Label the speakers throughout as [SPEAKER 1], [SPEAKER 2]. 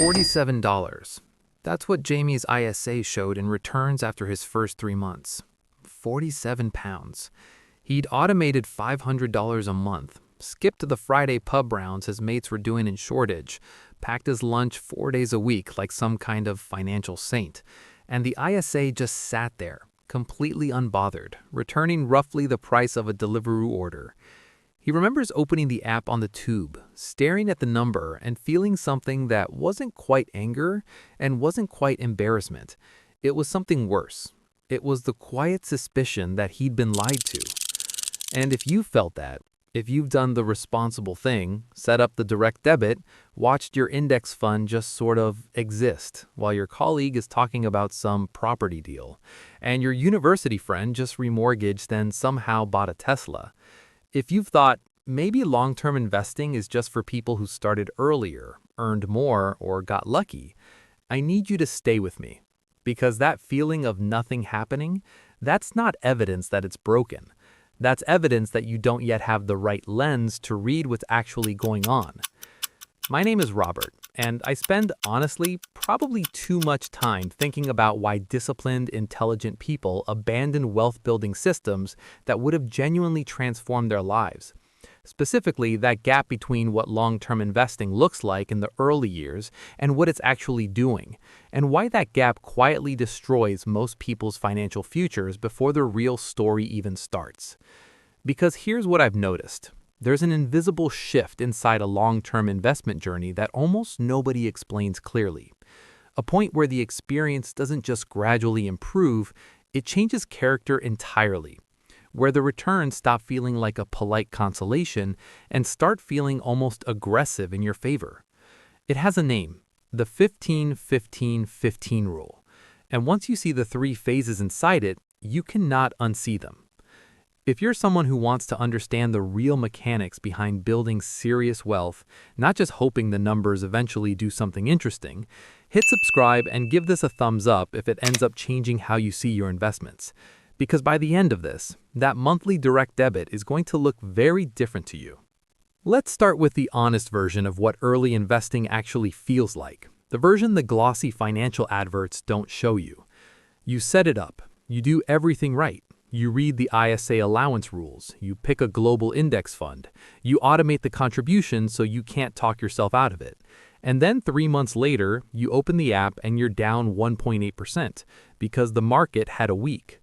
[SPEAKER 1] $47. That's what Jamie's ISA showed in returns after his first 3 months. 47 pounds. He'd automated $500 a month, skipped the Friday pub rounds his mates were doing in Shoreditch, packed his lunch 4 days a week like some kind of financial saint, and the ISA just sat there, completely unbothered, returning roughly the price of a Deliveroo order. He remembers opening the app on the tube, staring at the number and feeling something that wasn't quite anger and wasn't quite embarrassment. It was something worse. It was the quiet suspicion that he'd been lied to. And if you felt that, if you've done the responsible thing, set up the direct debit, watched your index fund just sort of exist while your colleague is talking about some property deal, and your university friend just remortgaged and somehow bought a Tesla, if you've thought, maybe long-term investing is just for people who started earlier, earned more, or got lucky, I need you to stay with me. Because that feeling of nothing happening, that's not evidence that it's broken. That's evidence that you don't yet have the right lens to read what's actually going on. My name is Robert, and I spend, honestly, probably too much time thinking about why disciplined, intelligent people abandon wealth-building systems that would have genuinely transformed their lives. Specifically, that gap between what long-term investing looks like in the early years and what it's actually doing, and why that gap quietly destroys most people's financial futures before the real story even starts. Because here's what I've noticed. There's an invisible shift inside a long-term investment journey that almost nobody explains clearly. A point where the experience doesn't just gradually improve, it changes character entirely. Where the returns stop feeling like a polite consolation and start feeling almost aggressive in your favor. It has a name, the 15-15-15 rule. And once you see the 3 phases inside it, you cannot unsee them. If you're someone who wants to understand the real mechanics behind building serious wealth, not just hoping the numbers eventually do something interesting, hit subscribe and give this a thumbs up if it ends up changing how you see your investments. Because by the end of this, that monthly direct debit is going to look very different to you. Let's start with the honest version of what early investing actually feels like, the version the glossy financial adverts don't show you. You set it up, you do everything right. You read the ISA allowance rules, you pick a global index fund, you automate the contribution so you can't talk yourself out of it. And then 3 months later, you open the app and you're down 1.8% because the market had a week.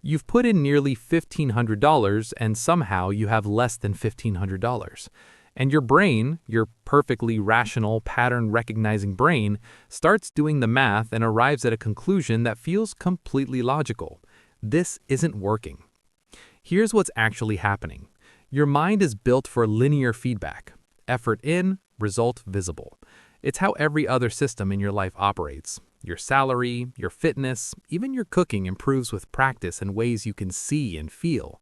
[SPEAKER 1] You've put in nearly $1,500 and somehow you have less than $1,500. And your brain, your perfectly rational, pattern-recognizing brain, starts doing the math and arrives at a conclusion that feels completely logical. This isn't working. Here's what's actually happening. Your mind is built for linear feedback. Effort in, result visible. It's how every other system in your life operates. Your salary, your fitness, even your cooking improves with practice in ways you can see and feel.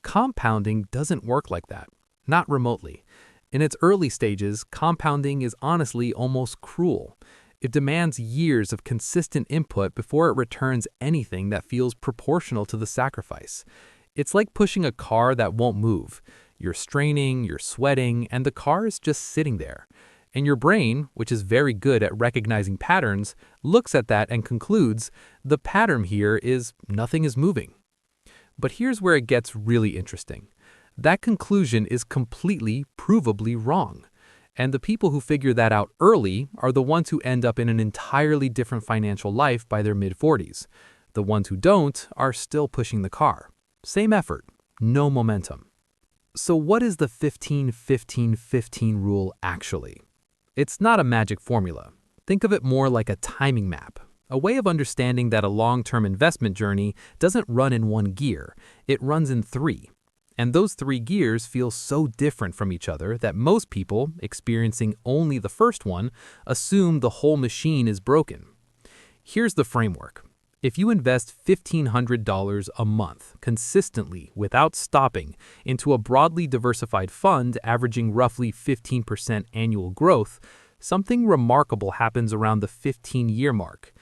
[SPEAKER 1] Compounding doesn't work like that, not remotely. In its early stages, compounding is honestly almost cruel. It demands years of consistent input before it returns anything that feels proportional to the sacrifice. It's like pushing a car that won't move. You're straining, you're sweating, and the car is just sitting there. And your brain, which is very good at recognizing patterns, looks at that and concludes, the pattern here is nothing is moving. But here's where it gets really interesting. That conclusion is completely, provably wrong. And the people who figure that out early are the ones who end up in an entirely different financial life by their mid-40s. The ones who don't are still pushing the car. Same effort, no momentum. So what is the 15-15-15 rule actually? It's not a magic formula. Think of it more like a timing map, a way of understanding that a long-term investment journey doesn't run in one gear, it runs in 3. And those 3 gears feel so different from each other that most people, experiencing only the first one, assume the whole machine is broken. Here's the framework. If you invest $1,500 a month consistently without stopping into a broadly diversified fund averaging roughly 15% annual growth, something remarkable happens around the 15-year mark.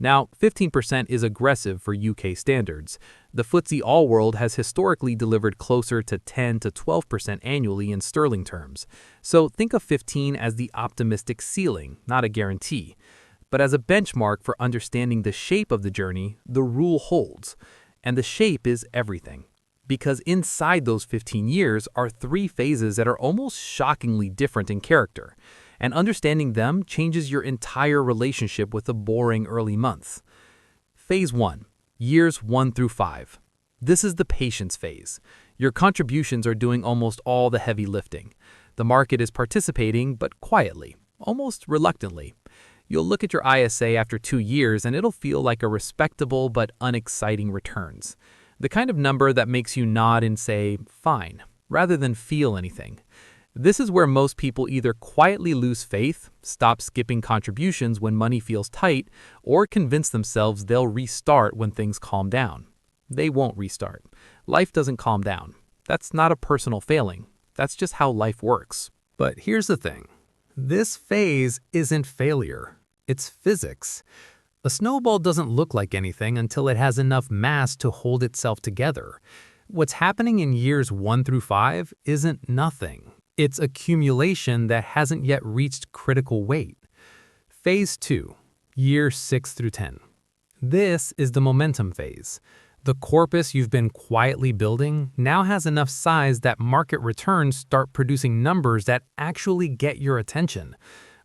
[SPEAKER 1] Now, 15% is aggressive for UK standards. The FTSE All-World has historically delivered closer to 10 to 12% annually in sterling terms. So think of 15 as the optimistic ceiling, not a guarantee. But as a benchmark for understanding the shape of the journey, the rule holds. And the shape is everything. Because inside those 15 years are 3 phases that are almost shockingly different in character. And understanding them changes your entire relationship with the boring early months. Phase 1. Years 1 through 5. This is the patience phase. Your contributions are doing almost all the heavy lifting. The market is participating, but quietly, almost reluctantly. You'll look at your ISA after 2 years and it'll feel like a respectable but unexciting returns. The kind of number that makes you nod and say, fine, rather than feel anything. This is where most people either quietly lose faith, stop skipping contributions when money feels tight, or convince themselves they'll restart when things calm down. They won't restart. Life doesn't calm down. That's not a personal failing. That's just how life works. But here's the thing. This phase isn't failure. It's physics. A snowball doesn't look like anything until it has enough mass to hold itself together. What's happening in years 1 through 5 isn't nothing. It's accumulation that hasn't yet reached critical weight. Phase 2, years 6 through 10. This is the momentum phase. The corpus you've been quietly building now has enough size that market returns start producing numbers that actually get your attention.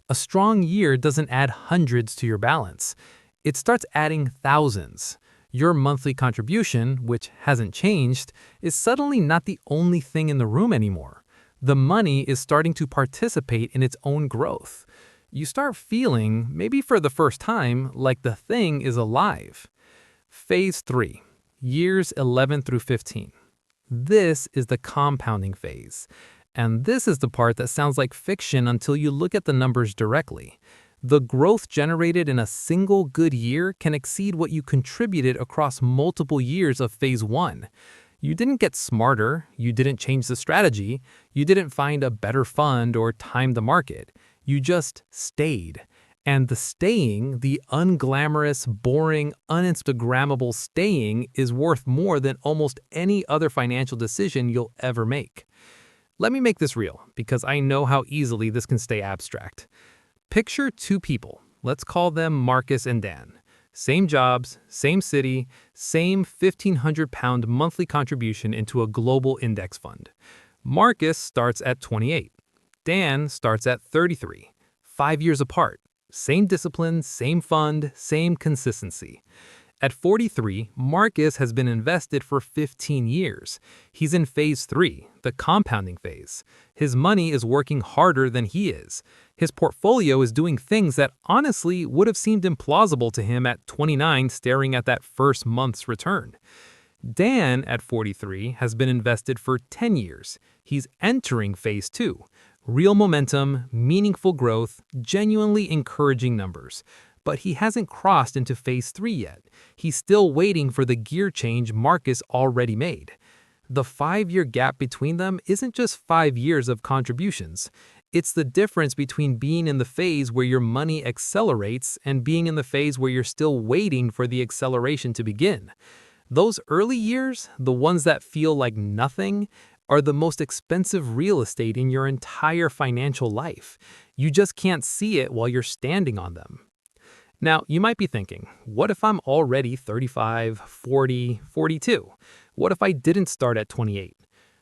[SPEAKER 1] A strong year doesn't add hundreds to your balance. It starts adding thousands. Your monthly contribution, which hasn't changed, is suddenly not the only thing in the room anymore. The money is starting to participate in its own growth. You start feeling, maybe for the first time, like the thing is alive. Phase 3, years 11 through 15. This is the compounding phase. And this is the part that sounds like fiction until you look at the numbers directly. The growth generated in a single good year can exceed what you contributed across multiple years of phase 1. You didn't get smarter, you didn't change the strategy, you didn't find a better fund or time the market. You just stayed. And the staying, the unglamorous, boring, uninstagrammable staying is worth more than almost any other financial decision you'll ever make. Let me make this real, because I know how easily this can stay abstract. Picture 2 people. Let's call them Marcus and Dan. Same jobs, same city, same £1,500 monthly contribution into a global index fund. Marcus starts at 28. Dan starts at 33. 5 years apart. Same discipline, same fund, same consistency. At 43, Marcus has been invested for 15 years. He's in phase 3, the compounding phase. His money is working harder than he is. His portfolio is doing things that honestly would have seemed implausible to him at 29 staring at that first month's return. Dan, at 43, has been invested for 10 years. He's entering phase 2. Real momentum, meaningful growth, genuinely encouraging numbers. But he hasn't crossed into phase 3 yet. He's still waiting for the gear change Marcus already made. The 5-year gap between them isn't just 5 years of contributions. It's the difference between being in the phase where your money accelerates and being in the phase where you're still waiting for the acceleration to begin. Those early years, the ones that feel like nothing, are the most expensive real estate in your entire financial life. You just can't see it while you're standing on them. Now, you might be thinking, what if I'm already 35, 40, 42? What if I didn't start at 28?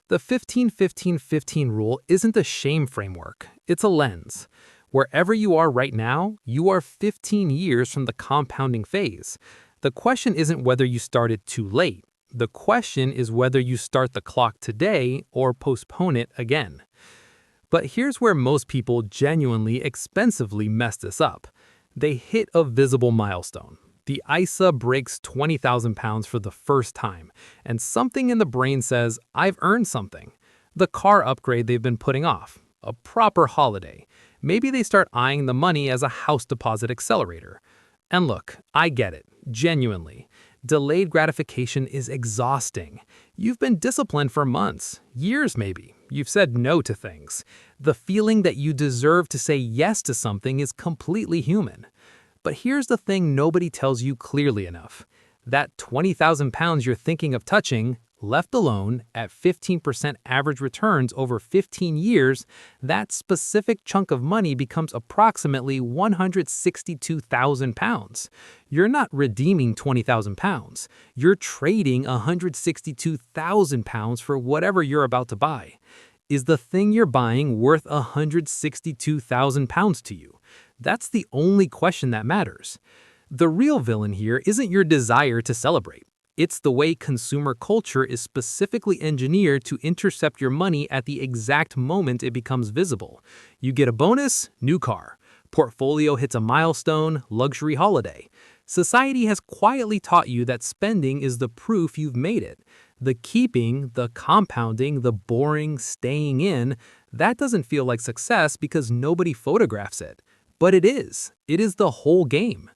[SPEAKER 1] The 15-15-15 rule isn't a shame framework, it's a lens. Wherever you are right now, you are 15 years from the compounding phase. The question isn't whether you started too late. The question is whether you start the clock today or postpone it again. But here's where most people genuinely expensively mess this up. They hit a visible milestone. The ISA breaks £20,000 for the first time, and something in the brain says, I've earned something. The car upgrade they've been putting off, a proper holiday. Maybe they start eyeing the money as a house deposit accelerator. And look, I get it, genuinely. Delayed gratification is exhausting. You've been disciplined for months, years maybe. You've said no to things. The feeling that you deserve to say yes to something is completely human. But here's the thing nobody tells you clearly enough. That 20,000 pounds you're thinking of touching, left alone at 15% average returns over 15 years, that specific chunk of money becomes approximately 162,000 pounds. You're not redeeming 20,000 pounds. You're trading 162,000 pounds for whatever you're about to buy. Is the thing you're buying worth 162,000 pounds to you? That's the only question that matters. The real villain here isn't your desire to celebrate. It's the way consumer culture is specifically engineered to intercept your money at the exact moment it becomes visible. You get a bonus, new car. Portfolio hits a milestone, luxury holiday. Society has quietly taught you that spending is the proof you've made it. The keeping, the compounding, the boring, staying in, that doesn't feel like success because nobody photographs it. But it is. It is the whole game.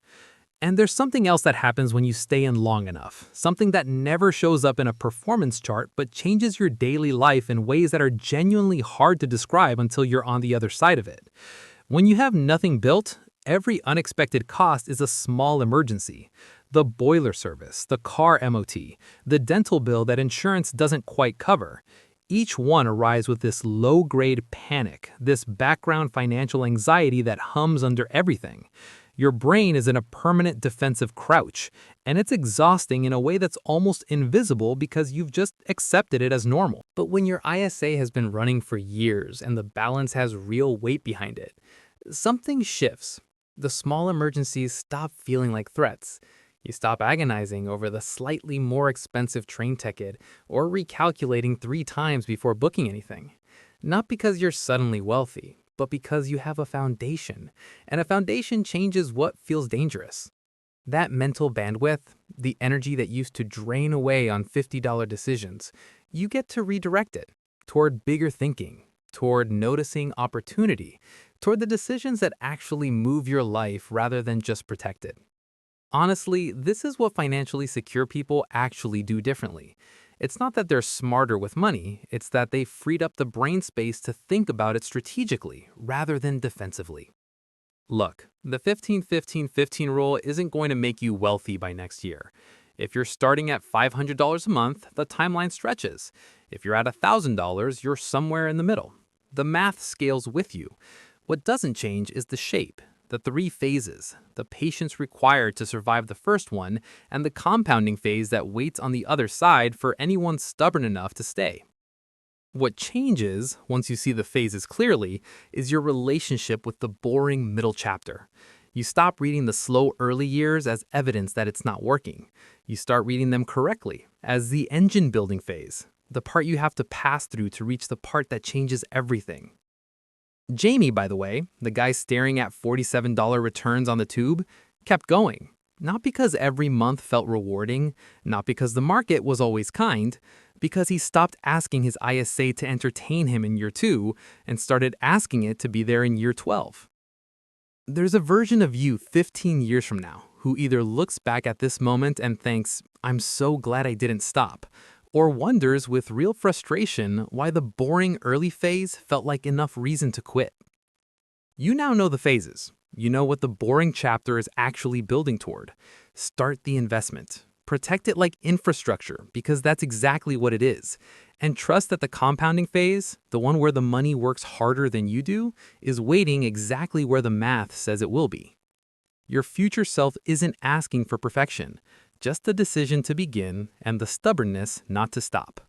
[SPEAKER 1] And there's something else that happens when you stay in long enough, something that never shows up in a performance chart but changes your daily life in ways that are genuinely hard to describe until you're on the other side of it. When you have nothing built, every unexpected cost is a small emergency. The boiler service, the car MOT, the dental bill that insurance doesn't quite cover. Each one arrives with this low-grade panic, this background financial anxiety that hums under everything. Your brain is in a permanent defensive crouch, and it's exhausting in a way that's almost invisible because you've just accepted it as normal. But when your ISA has been running for years and the balance has real weight behind it, something shifts. The small emergencies stop feeling like threats. You stop agonizing over the slightly more expensive train ticket or recalculating 3 times before booking anything. Not because you're suddenly wealthy, but because you have a foundation, and a foundation changes what feels dangerous. That mental bandwidth, the energy that used to drain away on $50 decisions, you get to redirect it toward bigger thinking, toward noticing opportunity, toward the decisions that actually move your life rather than just protect it. Honestly, this is what financially secure people actually do differently. It's not that they're smarter with money, it's that they freed up the brain space to think about it strategically rather than defensively. Look, the 15-15-15 rule isn't going to make you wealthy by next year. If you're starting at $500 a month, the timeline stretches. If you're at $1,000, you're somewhere in the middle. The math scales with you. What doesn't change is the shape. The 3 phases, the patience required to survive the first one, and the compounding phase that waits on the other side for anyone stubborn enough to stay. What changes, once you see the phases clearly, is your relationship with the boring middle chapter. You stop reading the slow early years as evidence that it's not working. You start reading them correctly, as the engine building phase, the part you have to pass through to reach the part that changes everything. Jamie, by the way, the guy staring at $47 returns on the tube, kept going. Not because every month felt rewarding, not because the market was always kind, because he stopped asking his ISA to entertain him in year 2 and started asking it to be there in year 12. There's a version of you 15 years from now who either looks back at this moment and thinks, "I'm so glad I didn't stop," or wonders with real frustration why the boring early phase felt like enough reason to quit. You now know the phases. You know what the boring chapter is actually building toward. Start the investment. Protect it like infrastructure, because that's exactly what it is. And trust that the compounding phase, the one where the money works harder than you do, is waiting exactly where the math says it will be. Your future self isn't asking for perfection, just the decision to begin and the stubbornness not to stop.